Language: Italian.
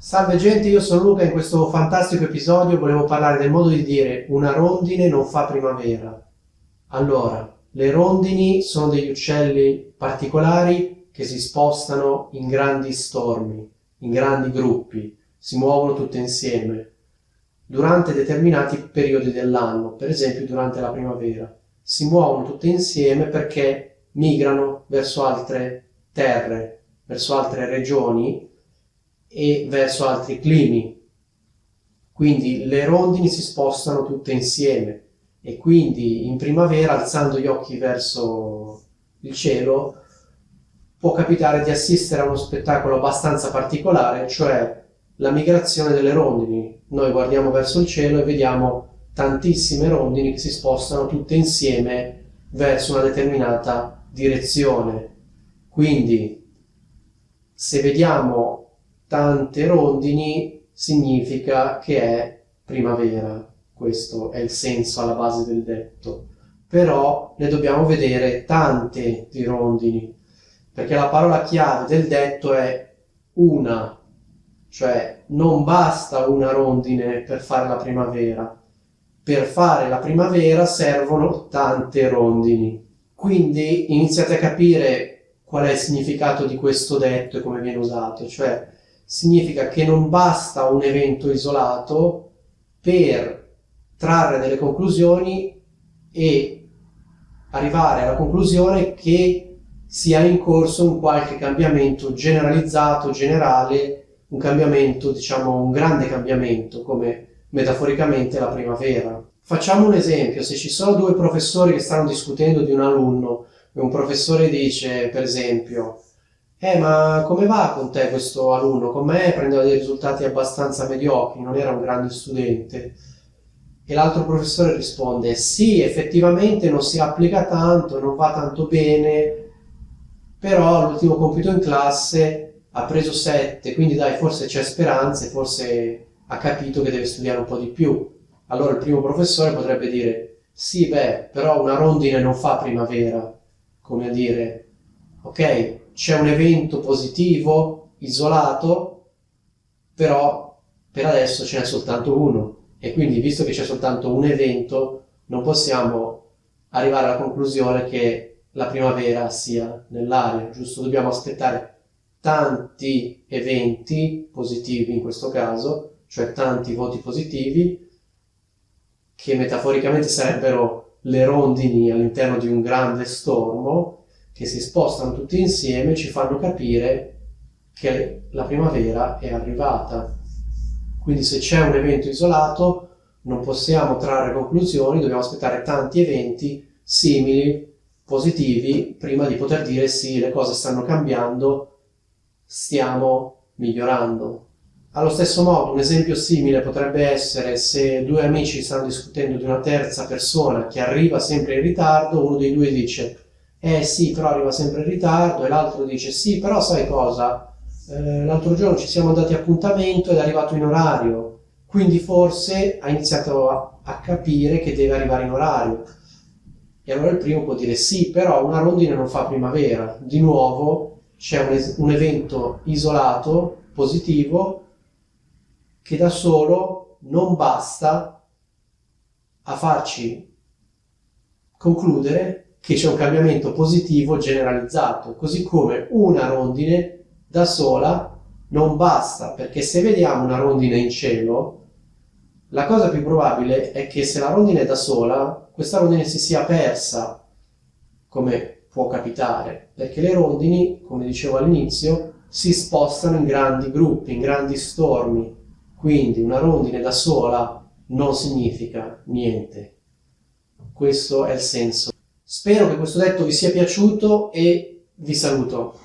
Salve gente, io sono Luca e in questo fantastico episodio volevo parlare del modo di dire una rondine non fa primavera. Allora, le rondini sono degli uccelli particolari che si spostano in grandi stormi, in grandi gruppi, si muovono tutte insieme durante determinati periodi dell'anno, per esempio durante la primavera. Si muovono tutte insieme perché migrano verso altre terre, verso altre regioni e verso altri climi. Quindi le rondini si spostano tutte insieme e quindi in primavera, alzando gli occhi verso il cielo, può capitare di assistere a uno spettacolo abbastanza particolare, cioè la migrazione delle rondini. Noi guardiamo verso il cielo e vediamo tantissime rondini che si spostano tutte insieme verso una determinata direzione. Quindi, se vediamo tante rondini, significa che è primavera. Questo è il senso alla base del detto. Però ne dobbiamo vedere tante di rondini, perché la parola chiave del detto è una, cioè non basta una rondine per fare la primavera. Per fare la primavera servono tante rondini. Quindi iniziate a capire qual è il significato di questo detto e come viene usato, cioè significa che non basta un evento isolato per trarre delle conclusioni e arrivare alla conclusione che sia in corso un qualche cambiamento generalizzato, generale, un cambiamento, diciamo un grande cambiamento, come metaforicamente la primavera. Facciamo un esempio: se ci sono due professori che stanno discutendo di un alunno e un professore dice, per esempio, ma come va con te questo alunno? Con me prendeva dei risultati abbastanza mediocri, non era un grande studente. E l'altro professore risponde, sì, effettivamente non si applica tanto, non va tanto bene, però all'ultimo compito in classe ha preso 7, quindi dai, forse c'è speranza e forse ha capito che deve studiare un po' di più. Allora il primo professore potrebbe dire, sì, beh, però una rondine non fa primavera, come a dire, ok, c'è un evento positivo, isolato, però per adesso ce n'è soltanto uno e quindi visto che c'è soltanto un evento non possiamo arrivare alla conclusione che la primavera sia nell'aria, giusto? Dobbiamo aspettare tanti eventi positivi in questo caso, cioè tanti voti positivi che metaforicamente sarebbero le rondini all'interno di un grande stormo che si spostano tutti insieme e ci fanno capire che la primavera è arrivata. Quindi se c'è un evento isolato non possiamo trarre conclusioni, dobbiamo aspettare tanti eventi simili, positivi, prima di poter dire sì, le cose stanno cambiando, stiamo migliorando. Allo stesso modo, un esempio simile potrebbe essere se due amici stanno discutendo di una terza persona che arriva sempre in ritardo, uno dei due dice sì, però arriva sempre in ritardo, e l'altro dice sì, però sai cosa? L'altro giorno ci siamo dati appuntamento ed è arrivato in orario, quindi forse ha iniziato a capire che deve arrivare in orario. E allora il primo può dire sì, però una rondine non fa primavera. Di nuovo c'è un evento isolato, positivo, che da solo non basta a farci concludere che c'è un cambiamento positivo generalizzato, così come una rondine da sola non basta, perché se vediamo una rondine in cielo, la cosa più probabile è che se la rondine è da sola, questa rondine si sia persa, come può capitare, perché le rondini, come dicevo all'inizio, si spostano in grandi gruppi, in grandi stormi, quindi una rondine da sola non significa niente. Questo è il senso. Spero che questo detto vi sia piaciuto e vi saluto.